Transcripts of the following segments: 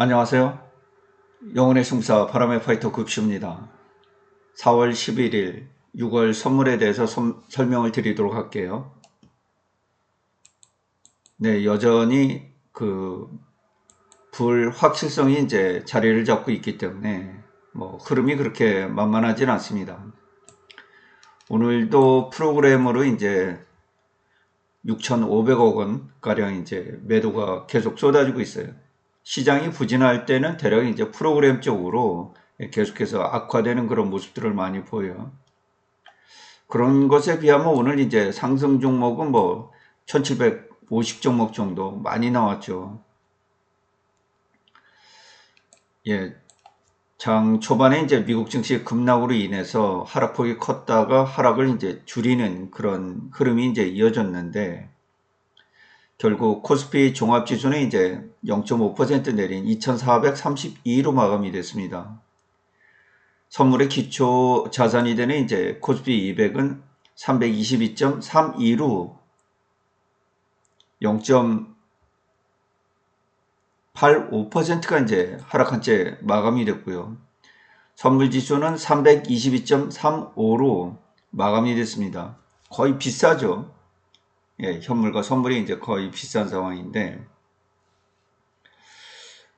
안녕하세요. 영혼의 승사 바람의 파이터 급시입니다. 4월 11일 6월 선물에 대해서 설명을 드리도록 할게요. 네, 여전히 불 확실성이 이제 자리를 잡고 있기 때문에 흐름이 그렇게 만만하진 않습니다. 오늘도 프로그램으로 이제 6,500억 원 가량 이제 매도가 계속 쏟아지고 있어요. 시장이 부진할 때는 대략 이제 프로그램 쪽으로 계속해서 악화되는 그런 모습들을 많이 보여요. 그런 것에 비하면 오늘 이제 상승 종목은 1750 종목 정도 많이 나왔죠. 예. 장 초반에 이제 미국 증시 급락으로 인해서 하락폭이 컸다가 하락을 이제 줄이는 그런 흐름이 이제 이어졌는데, 결국 코스피 종합지수는 이제 0.5% 내린 2432로 마감이 됐습니다. 선물의 기초 자산이 되는 이제 코스피 200은 322.32로 0.85%가 이제 하락한 채 마감이 됐고요. 선물 지수는 322.35로 마감이 됐습니다. 거의 비싸죠. 예, 현물과 선물이 이제 거의 비싼 상황인데,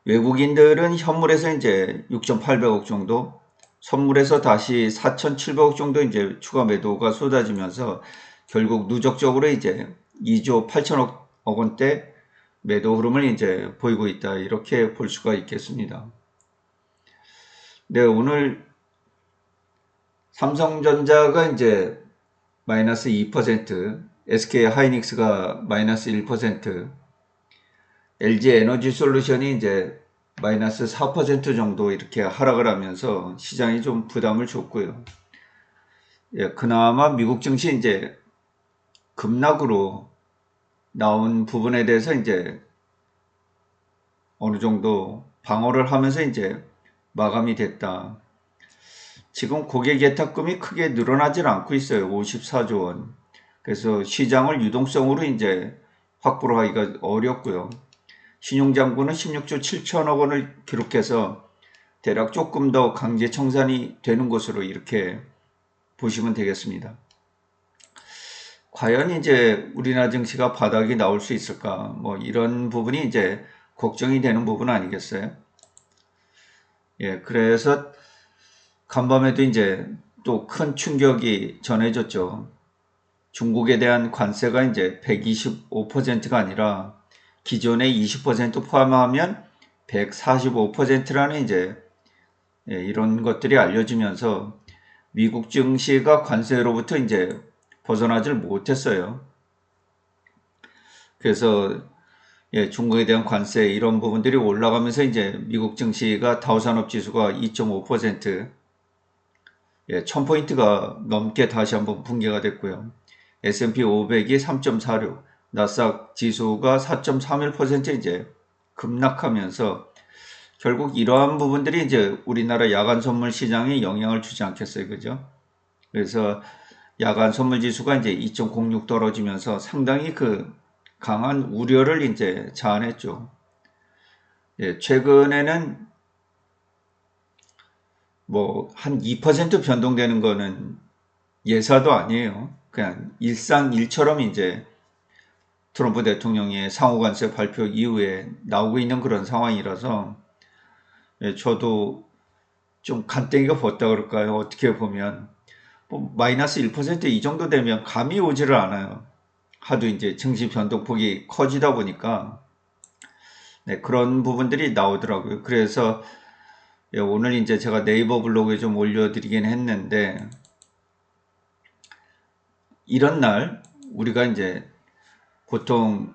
외국인들은 현물에서 이제 6,800억 정도, 선물에서 다시 4,700억 정도 이제 추가 매도가 쏟아지면서 결국 누적적으로 이제 2조 8천억 원대 매도 흐름을 이제 보이고 있다, 이렇게 볼 수가 있겠습니다. 네, 오늘 삼성전자가 이제 마이너스 2%, SK 하이닉스가 마이너스 1%, LG 에너지 솔루션이 이제 마이너스 4% 정도 이렇게 하락을 하면서 시장이 좀 부담을 줬고요. 예, 그나마 미국 증시 이제 급락으로 나온 부분에 대해서 이제 어느 정도 방어를 하면서 이제 마감이 됐다. 지금 고객 예탁금이 크게 늘어나질 않고 있어요. 54조 원. 그래서 시장을 유동성으로 이제 확보를 하기가 어렵고요. 신용장부는 16조 7천억 원을 기록해서 대략 조금 더 강제 청산이 되는 것으로 이렇게 보시면 되겠습니다. 과연 이제 우리나라 증시가 바닥이 나올 수 있을까? 이런 부분이 이제 걱정이 되는 부분 아니겠어요? 예, 그래서 간밤에도 이제 또 큰 충격이 전해졌죠. 중국에 대한 관세가 이제 125%가 아니라 기존의 20% 포함하면 145%라는 이제 이런 것들이 알려지면서 미국 증시가 관세로부터 이제 벗어나질 못했어요. 그래서 중국에 대한 관세 이런 부분들이 올라가면서 이제 미국 증시가 다우산업 지수가 2.5%, 1000포인트가 넘게 다시 한번 붕괴가 됐고요. S&P 500이 3.46, 나스닥 지수가 4.31% 이제 급락하면서 결국 이러한 부분들이 이제 우리나라 야간 선물 시장에 영향을 주지 않겠어요. 그죠? 그래서 야간 선물 지수가 이제 2.06 떨어지면서 상당히 강한 우려를 이제 자아냈죠. 예, 최근에는 한 2% 변동되는 거는 예사도 아니에요. 그냥 일상일처럼 이제 트럼프 대통령의 상호관세 발표 이후에 나오고 있는 그런 상황이라서, 저도 좀 간땡이가 벗다 그럴까요? 어떻게 보면 마이너스 1% 이 정도 되면 감이 오지를 않아요. 하도 이제 증시 변동폭이 커지다 보니까 그런 부분들이 나오더라고요. 그래서 오늘 이제 제가 네이버 블로그에 좀 올려드리긴 했는데, 이런 날 우리가 이제 보통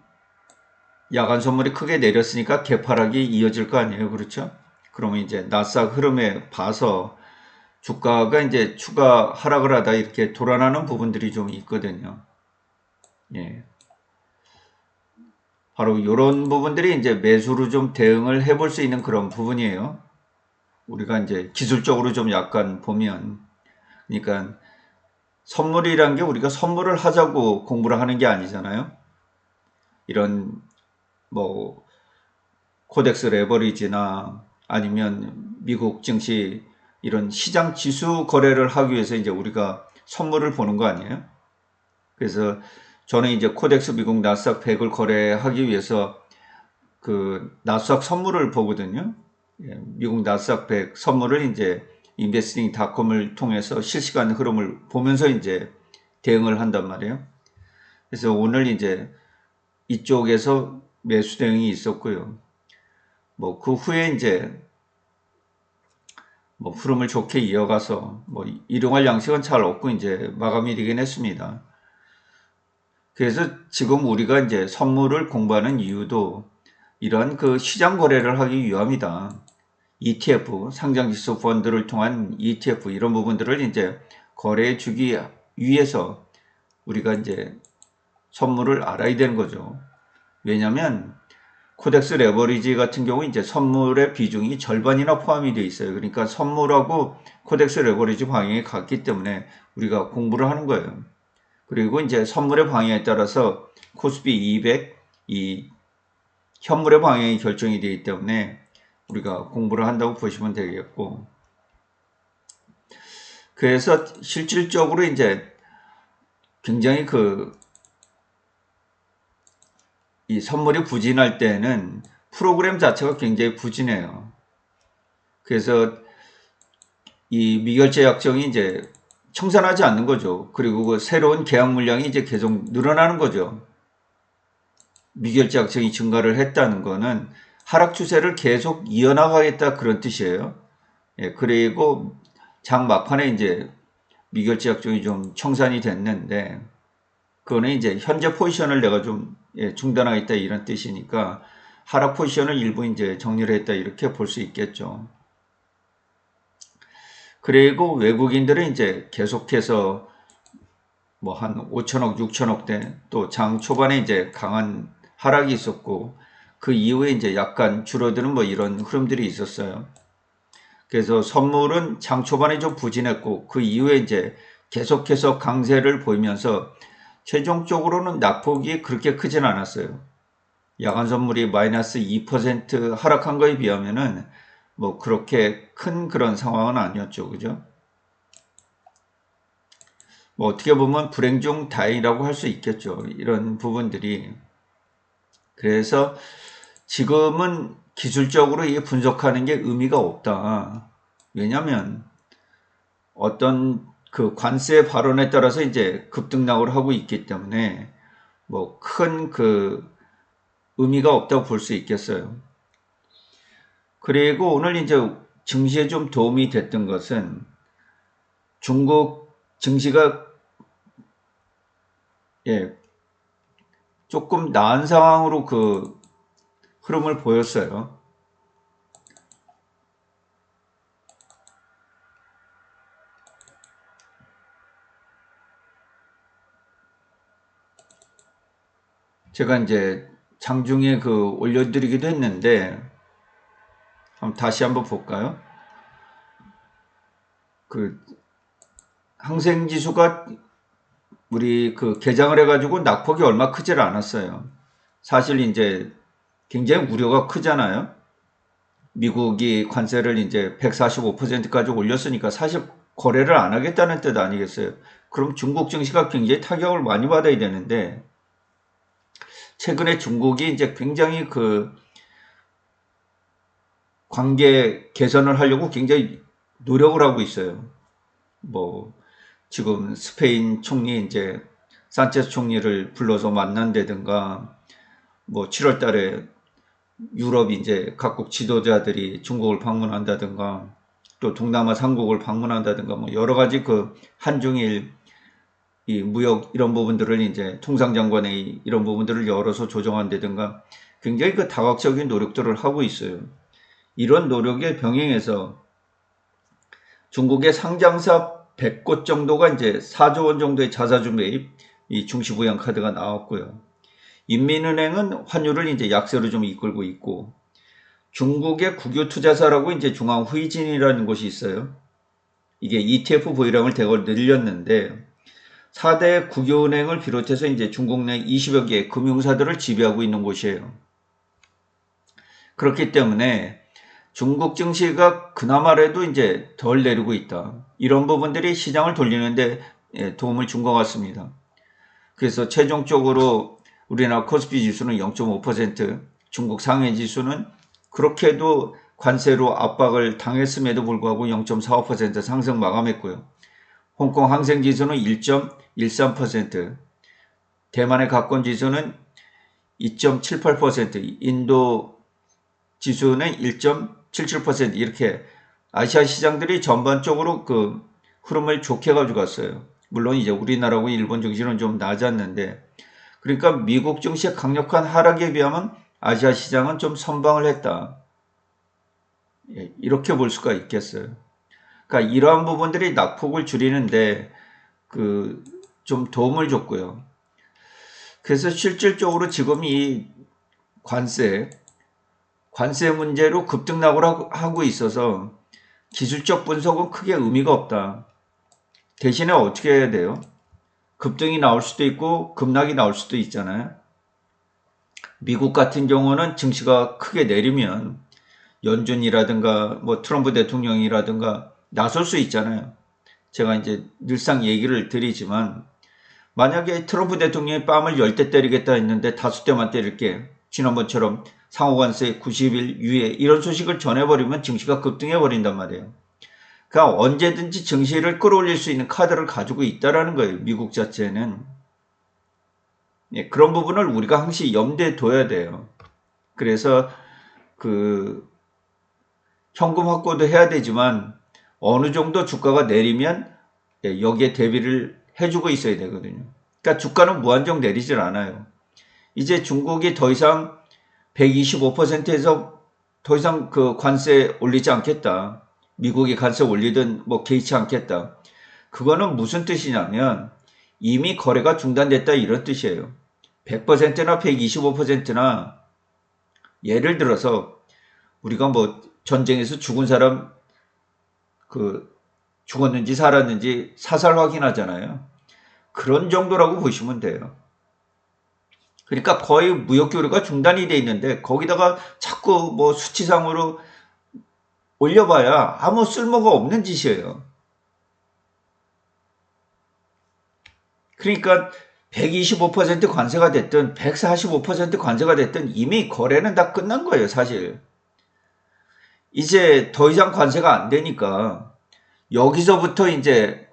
야간 선물이 크게 내렸으니까 개파락이 이어질 거 아니에요. 그렇죠? 그러면 이제 나스닥 흐름에 봐서 주가가 이제 추가 하락을 하다 이렇게 돌아나는 부분들이 좀 있거든요. 예. 바로 이런 부분들이 이제 매수로 좀 대응을 해볼 수 있는 그런 부분이에요. 우리가 이제 기술적으로 좀 약간 보면, 그러니까 선물이란 게 우리가 선물을 하자고 공부를 하는 게 아니잖아요. 이런 코덱스 레버리지나 아니면 미국 증시 이런 시장 지수 거래를 하기 위해서 이제 우리가 선물을 보는 거 아니에요? 그래서 저는 이제 코덱스 미국 나스닥 100을 거래하기 위해서 그 나스닥 선물을 보거든요. 미국 나스닥 100 선물을 이제 investing.com을 통해서 실시간 흐름을 보면서 이제 대응을 한단 말이에요. 그래서 오늘 이제 이쪽에서 매수 대응이 있었고요. 뭐 그 후에 이제 뭐 흐름을 좋게 이어가서 뭐 일용할 양식은 잘 없고 이제 마감이 되긴 했습니다. 그래서 지금 우리가 이제 선물을 공부하는 이유도 이런 그 시장 거래를 하기 위함이다. ETF, 상장지수 펀드를 통한 ETF 이런 부분들을 이제 거래해 주기 위해서 우리가 이제 선물을 알아야 되는 거죠. 왜냐하면 코덱스 레버리지 같은 경우 이제 선물의 비중이 절반이나 포함이 되어 있어요. 그러니까 선물하고 코덱스 레버리지 방향이 같기 때문에 우리가 공부를 하는 거예요. 그리고 이제 선물의 방향에 따라서 코스피 200, 이 현물의 방향이 결정이 되기 때문에 우리가 공부를 한다고 보시면 되겠고, 그래서 실질적으로 이제 굉장히 이 선물이 부진할 때는 프로그램 자체가 굉장히 부진해요. 그래서 이 미결제 약정이 이제 청산하지 않는 거죠. 그리고 그 새로운 계약 물량이 이제 계속 늘어나는 거죠. 미결제 약정이 증가를 했다는 거는 하락 추세를 계속 이어나가겠다 그런 뜻이에요. 그리고 장 막판에 이제 미결제 약정이 좀 청산이 됐는데 그거는 이제 현재 포지션을 내가 좀 중단하겠다 이런 뜻이니까 하락 포지션을 일부 이제 정리를 했다 이렇게 볼 수 있겠죠. 그리고 외국인들은 이제 계속해서 뭐 한 5천억, 6천억대 또 장 초반에 이제 강한 하락이 있었고 그 이후에 이제 약간 줄어드는 뭐 이런 흐름들이 있었어요. 그래서 선물은 장 초반에 좀 부진했고 그 이후에 이제 계속해서 강세를 보이면서 최종적으로는 낙폭이 그렇게 크진 않았어요. 야간 선물이 마이너스 2% 하락한 거에 비하면은 뭐 그렇게 큰 그런 상황은 아니었죠. 그죠? 뭐 어떻게 보면 불행 중 다행이라고 할 수 있겠죠. 이런 부분들이. 그래서 지금은 기술적으로 이게 분석하는 게 의미가 없다. 왜냐하면 어떤 그 관세 발언에 따라서 이제 급등락을 하고 있기 때문에 뭐 큰 그 의미가 없다고 볼 수 있겠어요. 그리고 오늘 이제 증시에 좀 도움이 됐던 것은 중국 증시가 조금 나은 상황으로 그 흐름을 보였어요. 제가 이제 장중에 올려드리기도 했는데 다시 한번 볼까요? 항생지수가 우리 개장을 해가지고 낙폭이 얼마 크질 않았어요. 사실 이제 굉장히 우려가 크잖아요. 미국이 관세를 이제 145%까지 올렸으니까 사실 거래를 안 하겠다는 뜻 아니겠어요? 그럼 중국 증시가 굉장히 타격을 많이 받아야 되는데 최근에 중국이 이제 굉장히 관계 개선을 하려고 굉장히 노력을 하고 있어요. 뭐 지금 스페인 총리 이제 산체스 총리를 불러서 만난다든가 뭐 7월 달에 유럽 이제 각국 지도자들이 중국을 방문한다든가 또 동남아 3국을 방문한다든가 뭐 여러 가지 한중일 이 무역 이런 부분들을 이제 통상장관회의 이런 부분들을 열어서 조정한다든가 굉장히 다각적인 노력들을 하고 있어요. 이런 노력에 병행해서 중국의 상장사 100곳 정도가 이제 4조 원 정도의 자사주 매입 이 중시부양 카드가 나왔고요. 인민은행은 환율을 이제 약세로 좀 이끌고 있고 중국의 국유투자사라고 이제 중앙후이진이라는 곳이 있어요. 이게 ETF 보유량을 대거 늘렸는데 4대 국유은행을 비롯해서 이제 중국 내 20여 개 금융사들을 지배하고 있는 곳이에요. 그렇기 때문에 중국 증시가 그나마라도 이제 덜 내리고 있다. 이런 부분들이 시장을 돌리는데 도움을 준 것 같습니다. 그래서 최종적으로 우리나라 코스피 지수는 0.5%, 중국 상해 지수는 그렇게도 관세로 압박을 당했음에도 불구하고 0.45% 상승 마감했고요. 홍콩 항생 지수는 1.13%, 대만의 가권 지수는 2.78%, 인도 지수는 1.77% 이렇게 아시아 시장들이 전반적으로 그 흐름을 좋게 가져갔어요. 물론 이제 우리나라하고 일본 증시는 좀 낮았는데, 그러니까 미국 증시의 강력한 하락에 비하면 아시아 시장은 좀 선방을 했다. 이렇게 볼 수가 있겠어요. 그러니까 이러한 부분들이 낙폭을 줄이는데 좀 도움을 줬고요. 그래서 실질적으로 지금 이 관세 문제로 급등락을 하고 있어서 기술적 분석은 크게 의미가 없다. 대신에 어떻게 해야 돼요? 급등이 나올 수도 있고 급락이 나올 수도 있잖아요. 미국 같은 경우는 증시가 크게 내리면 연준이라든가 뭐 트럼프 대통령이라든가 나설 수 있잖아요. 제가 이제 늘상 얘기를 드리지만 만약에 트럼프 대통령이 뺨을 10대 때리겠다 했는데 5대만 때릴게. 지난번처럼 상호관세 90일 유예 이런 소식을 전해버리면 증시가 급등해버린단 말이에요. 그러니까 언제든지 증시를 끌어올릴 수 있는 카드를 가지고 있다라는 거예요. 미국 자체는. 그런 부분을 우리가 항시 염두에 둬야 돼요. 그래서 현금 확보도 해야 되지만 어느 정도 주가가 내리면 여기에 대비를 해주고 있어야 되거든요. 그러니까 주가는 무한정 내리질 않아요. 이제 중국이 더 이상 125%에서 더 이상 그 관세 올리지 않겠다. 미국이 관세 올리든 뭐 개의치 않겠다. 그거는 무슨 뜻이냐면 이미 거래가 중단됐다 이런 뜻이에요. 100%나 125%나 예를 들어서 우리가 뭐 전쟁에서 죽은 사람 죽었는지 살았는지 사살 확인하잖아요. 그런 정도라고 보시면 돼요. 그러니까 거의 무역 교류가 중단이 돼 있는데 거기다가 자꾸 뭐 수치상으로 올려봐야 아무 쓸모가 없는 짓이에요. 그러니까 125% 관세가 됐든 145% 관세가 됐든 이미 거래는 다 끝난 거예요, 사실. 이제 더 이상 관세가 안 되니까 여기서부터 이제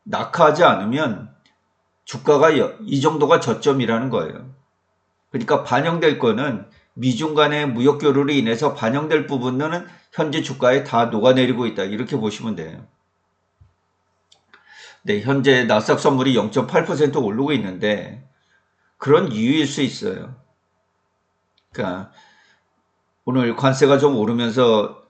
낙하하지 않으면 주가가 이 정도가 저점이라는 거예요. 그러니까 반영될 거는 미중 간의 무역 교류로 인해서 반영될 부분은 현재 주가에 다 녹아내리고 있다. 이렇게 보시면 돼요. 네, 현재 나스닥 선물이 0.8% 오르고 있는데 그런 이유일 수 있어요. 그러니까 오늘 관세가 좀 오르면서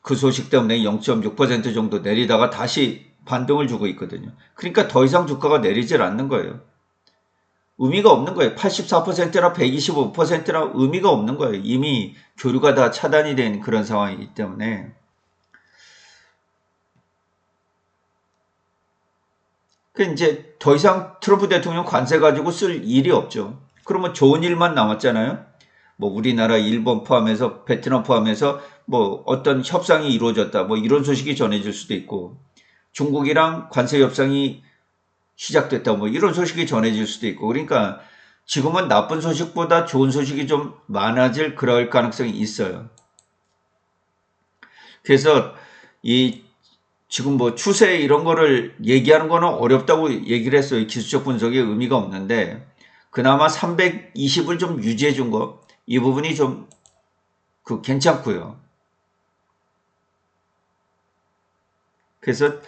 그 소식 때문에 0.6% 정도 내리다가 다시 반등을 주고 있거든요. 그러니까 더 이상 주가가 내리질 않는 거예요. 의미가 없는 거예요. 84%나 125%나 의미가 없는 거예요. 이미 교류가 다 차단이 된 그런 상황이기 때문에. 그 이제 더 이상 트럼프 대통령 관세 가지고 쓸 일이 없죠. 그러면 좋은 일만 남았잖아요. 뭐 우리나라, 일본 포함해서 베트남 포함해서 뭐 어떤 협상이 이루어졌다. 뭐 이런 소식이 전해질 수도 있고 중국이랑 관세 협상이 시작됐다. 뭐 이런 소식이 전해질 수도 있고 그러니까 지금은 나쁜 소식보다 좋은 소식이 좀 많아질 그럴 가능성이 있어요. 그래서 지금 뭐 추세 이런 거를 얘기하는 거는 어렵다고 얘기를 했어요. 기술적 분석에 의미가 없는데 그나마 320을 좀 유지해 준 거 이 부분이 좀 괜찮고요. 그래서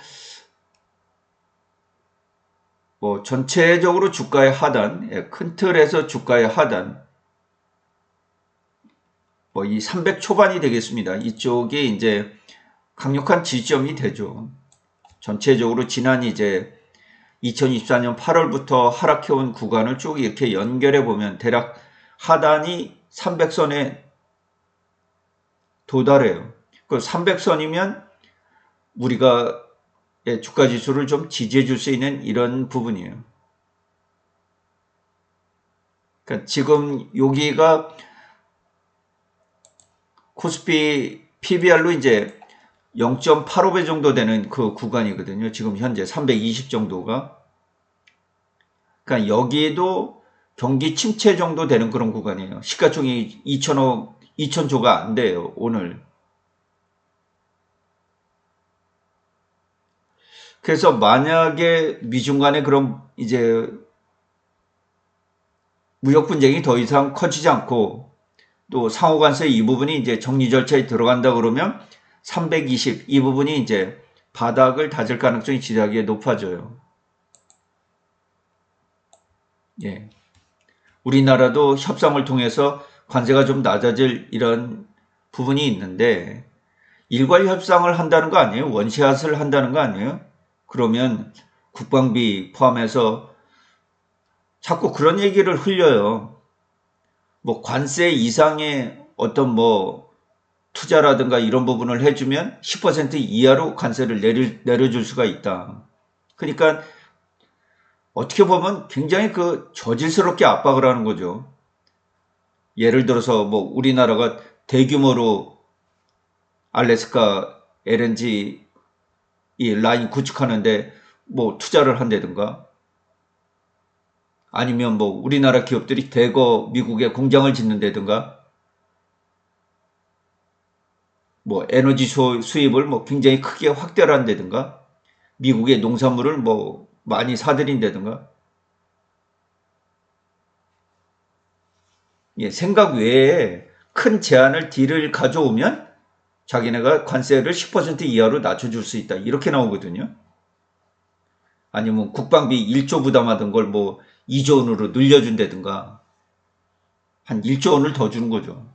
뭐 전체적으로 주가의 하단, 큰 틀에서 주가의 하단 뭐 이 300 초반이 되겠습니다. 이쪽이 이제 강력한 지지점이 되죠. 전체적으로 지난 이제 2024년 8월부터 하락해온 구간을 쭉 이렇게 연결해 보면 대략 하단이 300선에 도달해요. 그 300선이면 우리가 주가 지수를 좀 지지해 줄 수 있는 이런 부분이에요. 그러니까 지금 여기가 코스피 PBR로 이제 0.85배 정도 되는 그 구간이거든요. 지금 현재 320 정도가. 그러니까 여기에도 경기 침체 정도 되는 그런 구간이에요. 시가총액이 2천조가 안 돼요, 오늘. 그래서 만약에 미중 간에 그런 이제 무역 분쟁이 더 이상 커지지 않고 또 상호관세 이 부분이 이제 정리 절차에 들어간다 그러면 320 이 부분이 이제 바닥을 다질 가능성이 지대하게 높아져요. 예. 우리나라도 협상을 통해서 관세가 좀 낮아질 이런 부분이 있는데 일괄 협상을 한다는 거 아니에요? 원샷을 한다는 거 아니에요? 그러면 국방비 포함해서 자꾸 그런 얘기를 흘려요. 뭐 관세 이상의 어떤 뭐 투자라든가 이런 부분을 해주면 10% 이하로 관세를 내려줄 수가 있다. 그러니까 어떻게 보면 굉장히 그 저질스럽게 압박을 하는 거죠. 예를 들어서 뭐 우리나라가 대규모로 알래스카 LNG 이 라인 구축하는데 뭐 투자를 한다든가 아니면 뭐 우리나라 기업들이 대거 미국에 공장을 짓는다든가 뭐 에너지 수입을 뭐 굉장히 크게 확대를 한다든가 미국의 농산물을 뭐 많이 사들인다든가 예, 생각 외에 큰 제한을 딜을 가져오면 자기네가 관세를 10% 이하로 낮춰줄 수 있다 이렇게 나오거든요. 아니면 국방비 1조 부담하던 걸 뭐 2조 원으로 늘려준다든가 한 1조 원을 더 주는 거죠.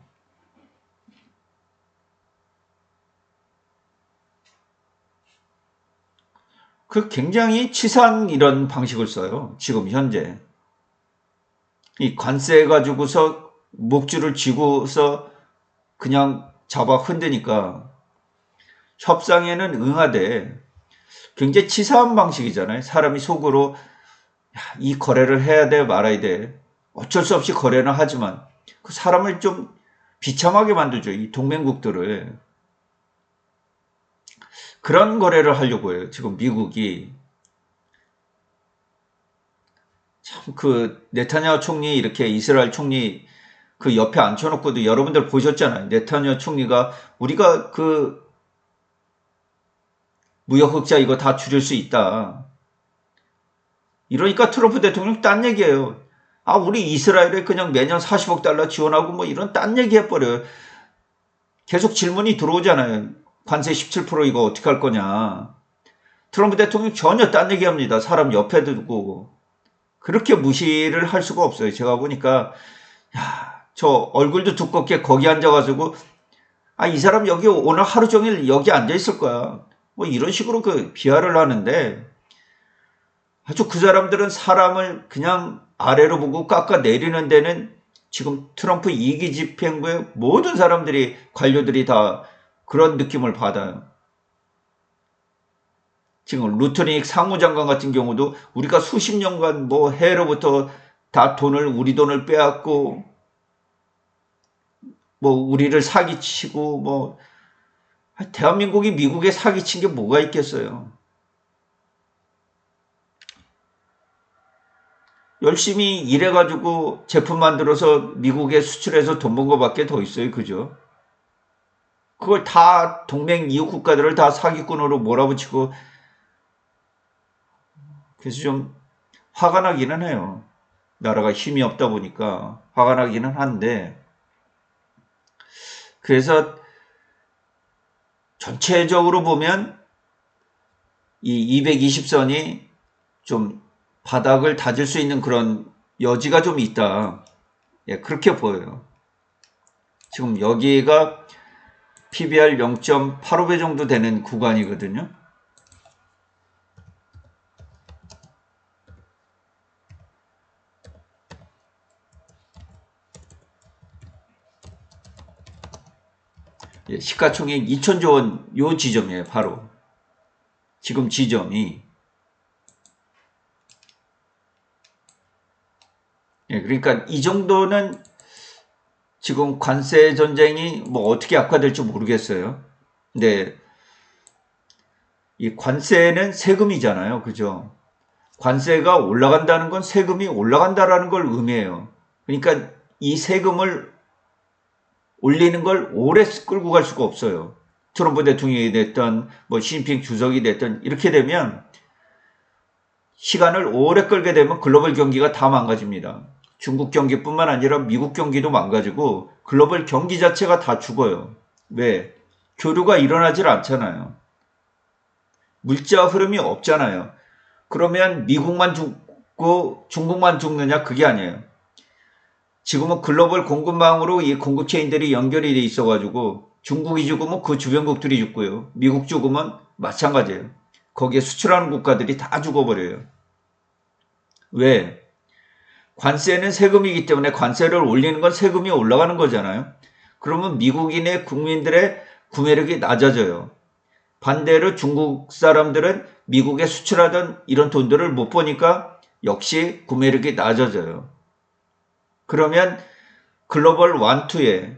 그 굉장히 치사한 이런 방식을 써요. 지금 현재. 이 관세 가지고서 목줄을 쥐고서 그냥 잡아 흔드니까 협상에는 응하되 굉장히 치사한 방식이잖아요. 사람이 속으로 이 거래를 해야 돼 말아야 돼. 어쩔 수 없이 거래는 하지만 그 사람을 좀 비참하게 만들죠. 이 동맹국들을. 그런 거래를 하려고 해요. 지금 미국이. 참 그 네타냐후 총리 이렇게 이스라엘 총리 그 옆에 앉혀놓고도 여러분들 보셨잖아요. 네타냐후 총리가 우리가 그 무역 흑자 이거 다 줄일 수 있다. 이러니까 트럼프 대통령 딴 얘기예요. 아, 우리 이스라엘에 그냥 매년 40억 달러 지원하고 뭐 이런 딴 얘기 해버려요. 계속 질문이 들어오잖아요. 관세 17% 이거 어떻게 할 거냐. 트럼프 대통령 전혀 딴 얘기합니다. 사람 옆에 두고. 그렇게 무시를 할 수가 없어요. 제가 보니까 야, 저 얼굴도 두껍게 거기 앉아가지고 아, 이 사람 여기 오늘 하루 종일 여기 앉아 있을 거야. 뭐 이런 식으로 그 비하를 하는데 아주 그 사람들은 사람을 그냥 아래로 보고 깎아 내리는 데는 지금 트럼프 이기 집행부의 모든 사람들이 관료들이 다 그런 느낌을 받아요. 지금 루트닉 사무장관 같은 경우도 우리가 수십 년간 뭐 해로부터 다 우리 돈을 빼앗고 뭐 우리를 사기치고 뭐 대한민국이 미국에 사기친 게 뭐가 있겠어요. 열심히 일해가지고 제품 만들어서 미국에 수출해서 돈 번 거밖에 더 있어요. 그죠? 그걸 다 동맹 이웃 국가들을 다 사기꾼으로 몰아붙이고 그래서 좀 화가 나기는 해요. 나라가 힘이 없다 보니까 화가 나기는 한데 그래서 전체적으로 보면 이 220선이 좀 바닥을 다질 수 있는 그런 여지가 좀 있다. 예, 그렇게 보여요. 지금 여기가 PBR 0.85배 정도 되는 구간이거든요. 예, 시가총액 2천조 원 요 지점이에요. 바로 지금 지점이. 예, 그러니까 이 정도는 지금 관세 전쟁이 뭐 어떻게 악화될지 모르겠어요. 근데 이 관세는 세금이잖아요. 그죠? 관세가 올라간다는 건 세금이 올라간다라는 걸 의미해요. 그러니까 이 세금을 올리는 걸 오래 끌고 갈 수가 없어요. 트럼프 대통령이 됐던 뭐 시진핑 주석이 됐던 이렇게 되면 시간을 오래 끌게 되면 글로벌 경기가 다 망가집니다. 중국 경기뿐만 아니라 미국 경기도 망가지고 글로벌 경기 자체가 다 죽어요. 왜? 교류가 일어나질 않잖아요. 물자 흐름이 없잖아요. 그러면 미국만 죽고 중국만 죽느냐? 그게 아니에요. 지금은 글로벌 공급망으로 이 공급 체인들이 연결이 돼 있어가지고 중국이 죽으면 그 주변국들이 죽고요. 미국 죽으면 마찬가지예요. 거기에 수출하는 국가들이 다 죽어버려요. 왜? 관세는 세금이기 때문에 관세를 올리는 건 세금이 올라가는 거잖아요. 그러면 미국인의 국민들의 구매력이 낮아져요. 반대로 중국 사람들은 미국에 수출하던 이런 돈들을 못 버니까 역시 구매력이 낮아져요. 그러면 글로벌 완투에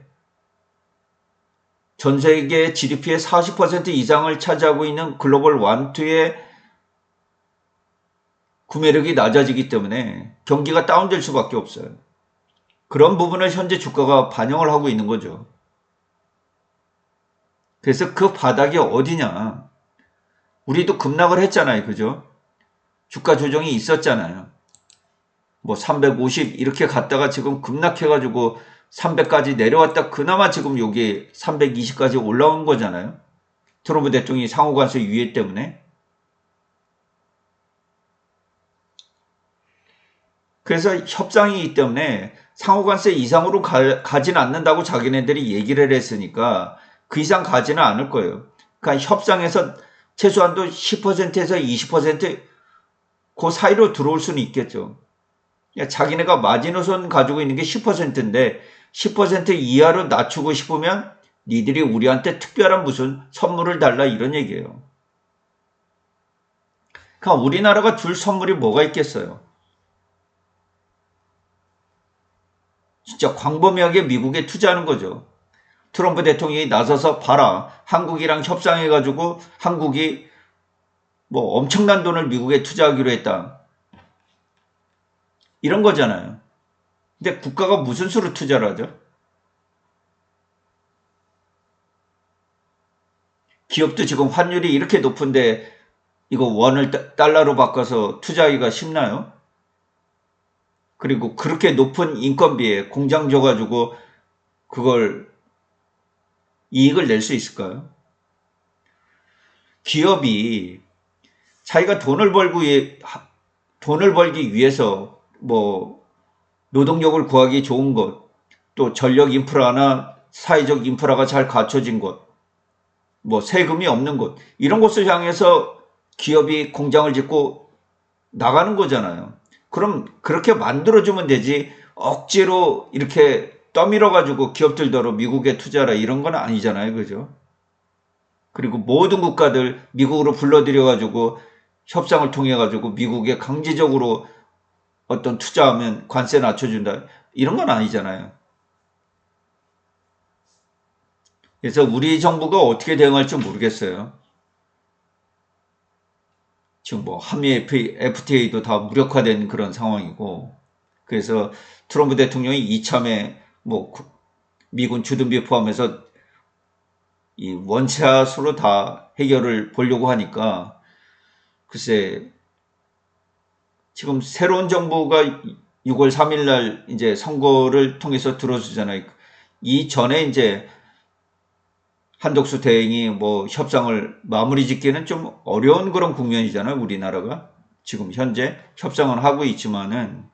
전 세계 GDP의 40% 이상을 차지하고 있는 글로벌 완투의 구매력이 낮아지기 때문에 경기가 다운될 수밖에 없어요. 그런 부분을 현재 주가가 반영을 하고 있는 거죠. 그래서 그 바닥이 어디냐. 우리도 급락을 했잖아요. 그죠? 주가 조정이 있었잖아요. 뭐 350 이렇게 갔다가 지금 급락해가지고 300까지 내려왔다 그나마 지금 여기 320까지 올라온 거잖아요. 트럼프 대통령이 상호관세 유예 때문에. 그래서 협상이기 때문에 상호관세 이상으로 가진 않는다고 자기네들이 얘기를 했으니까 그 이상 가지는 않을 거예요. 그러니까 협상에서 최소한도 10%에서 20%그 사이로 들어올 수는 있겠죠. 자기네가 마지노선 가지고 있는 게 10%인데 10% 이하로 낮추고 싶으면 니들이 우리한테 특별한 무슨 선물을 달라 이런 얘기예요. 그러니까 우리나라가 줄 선물이 뭐가 있겠어요. 진짜 광범위하게 미국에 투자하는 거죠. 트럼프 대통령이 나서서 봐라. 한국이랑 협상해가지고 한국이 뭐 엄청난 돈을 미국에 투자하기로 했다. 이런 거잖아요. 근데 국가가 무슨 수로 투자를 하죠? 기업도 지금 환율이 이렇게 높은데 이거 원을 달러로 바꿔서 투자하기가 쉽나요? 그리고 그렇게 높은 인건비에 공장 줘가지고 그걸 이익을 낼 수 있을까요? 기업이 자기가 돈을 벌기 위해서 뭐 노동력을 구하기 좋은 곳, 또 전력 인프라나 사회적 인프라가 잘 갖춰진 곳, 뭐 세금이 없는 곳, 이런 곳을 향해서 기업이 공장을 짓고 나가는 거잖아요. 그럼 그렇게 만들어주면 되지 억지로 이렇게 떠밀어가지고 기업들더러 미국에 투자라 이런 건 아니잖아요. 그죠? 그리고 모든 국가들 미국으로 불러들여가지고 협상을 통해가지고 미국에 강제적으로 어떤 투자하면 관세 낮춰준다. 이런 건 아니잖아요. 그래서 우리 정부가 어떻게 대응할지 모르겠어요. 지금 뭐 한미 FTA도 다 무력화된 그런 상황이고, 그래서 트럼프 대통령이 이참에 뭐 미군 주둔비 포함해서 이 원샷으로 다 해결을 보려고 하니까 글쎄 지금 새로운 정부가 6월 3일 날 이제 선거를 통해서 들어서잖아요. 이전에 이제 한덕수 대행이 뭐 협상을 마무리 짓기는 좀 어려운 그런 국면이잖아요. 우리나라가 지금 현재 협상을 하고 있지만은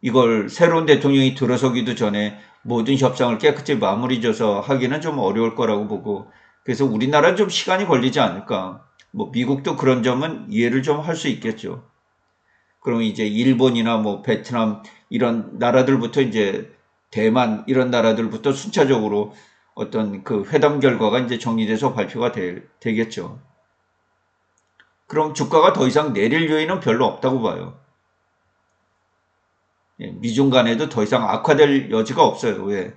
이걸 새로운 대통령이 들어서기도 전에 모든 협상을 깨끗이 마무리 져서 하기는 좀 어려울 거라고 보고, 그래서 우리나라는 좀 시간이 걸리지 않을까. 뭐 미국도 그런 점은 이해를 좀 할 수 있겠죠. 그럼 이제 일본이나 뭐 베트남 이런 나라들부터 이제 대만 이런 나라들부터 순차적으로 어떤 그 회담 결과가 이제 정리돼서 발표가 되겠죠. 그럼 주가가 더 이상 내릴 요인은 별로 없다고 봐요. 미중 간에도 더 이상 악화될 여지가 없어요. 왜?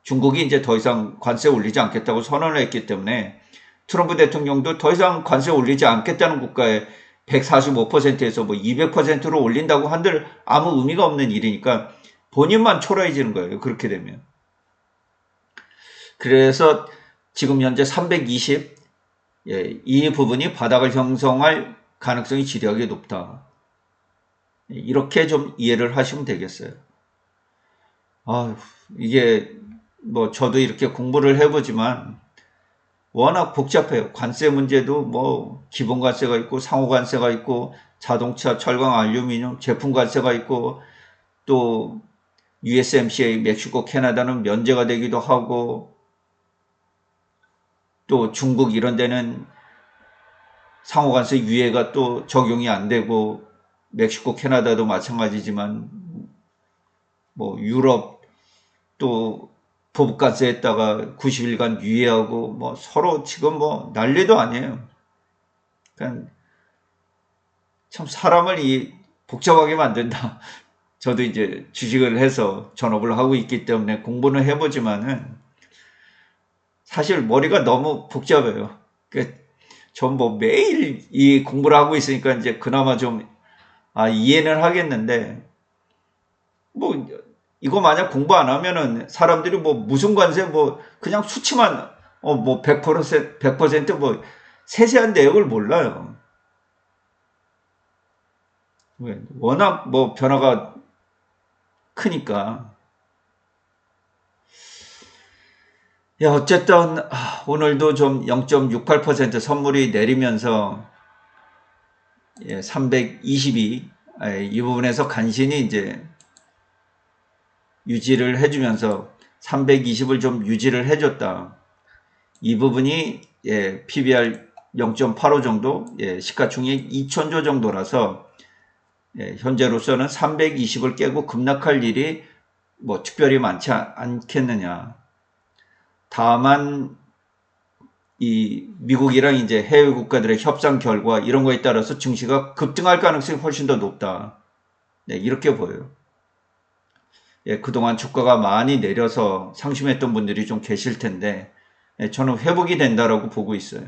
중국이 이제 더 이상 관세 올리지 않겠다고 선언을 했기 때문에 트럼프 대통령도 더 이상 관세 올리지 않겠다는 국가에 145%에서 뭐 200%로 올린다고 한들 아무 의미가 없는 일이니까 본인만 초라해지는 거예요. 그렇게 되면. 그래서 지금 현재 320, 이 부분이 바닥을 형성할 가능성이 지대하게 높다. 이렇게 좀 이해를 하시면 되겠어요. 이게 뭐 저도 이렇게 공부를 해보지만 워낙 복잡해요. 관세 문제도 뭐 기본 관세가 있고 상호 관세가 있고 자동차, 철강, 알루미늄 제품 관세가 있고 또 USMCA, 멕시코, 캐나다는 면제가 되기도 하고 또 중국 이런 데는 상호 관세 유예가 또 적용이 안 되고 멕시코, 캐나다도 마찬가지지만 뭐 유럽 또 보복관세했다가 90일간 유예하고 뭐 서로 지금 뭐 난리도 아니에요. 그러니까 참 사람을 복잡하게 만든다. 저도 이제 주식을 해서 전업을 하고 있기 때문에 공부는 해보지만은 사실 머리가 너무 복잡해요. 그러니까 전 뭐 매일 이 공부를 하고 있으니까 이제 그나마 좀 이해는 하겠는데 뭐 이거 만약 공부 안 하면은 사람들이 뭐 무슨 관세 뭐 그냥 수치만 뭐 100%뭐 세세한 내용을 몰라요. 워낙 뭐 변화가 크니까. 어쨌든 오늘도 좀 0.68% 선물이 내리면서 322 이 부분에서 간신히 이제 유지를 해주면서 320을 좀 유지를 해줬다. 이 부분이 PBR 0.85 정도, 시가총액 2천조 정도라서 현재로서는 320을 깨고 급락할 일이 뭐 특별히 많지 않겠느냐. 다만 이 미국이랑 이제 해외 국가들의 협상 결과 이런 거에 따라서 증시가 급등할 가능성이 훨씬 더 높다. 이렇게 보여요. 그동안 주가가 많이 내려서 상심했던 분들이 좀 계실 텐데 저는 회복이 된다라고 보고 있어요.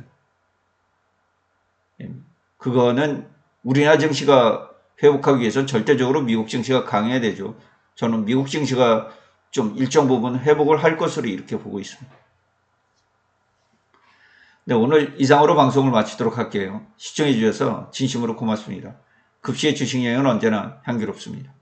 그거는 우리나라 증시가 회복하기 위해서는 절대적으로 미국 증시가 강해야 되죠. 저는 미국 증시가 좀 일정 부분 회복을 할 것으로 이렇게 보고 있습니다. 네, 오늘 이상으로 방송을 마치도록 할게요. 시청해 주셔서 진심으로 고맙습니다. 급시의 주식 여행은 언제나 향기롭습니다.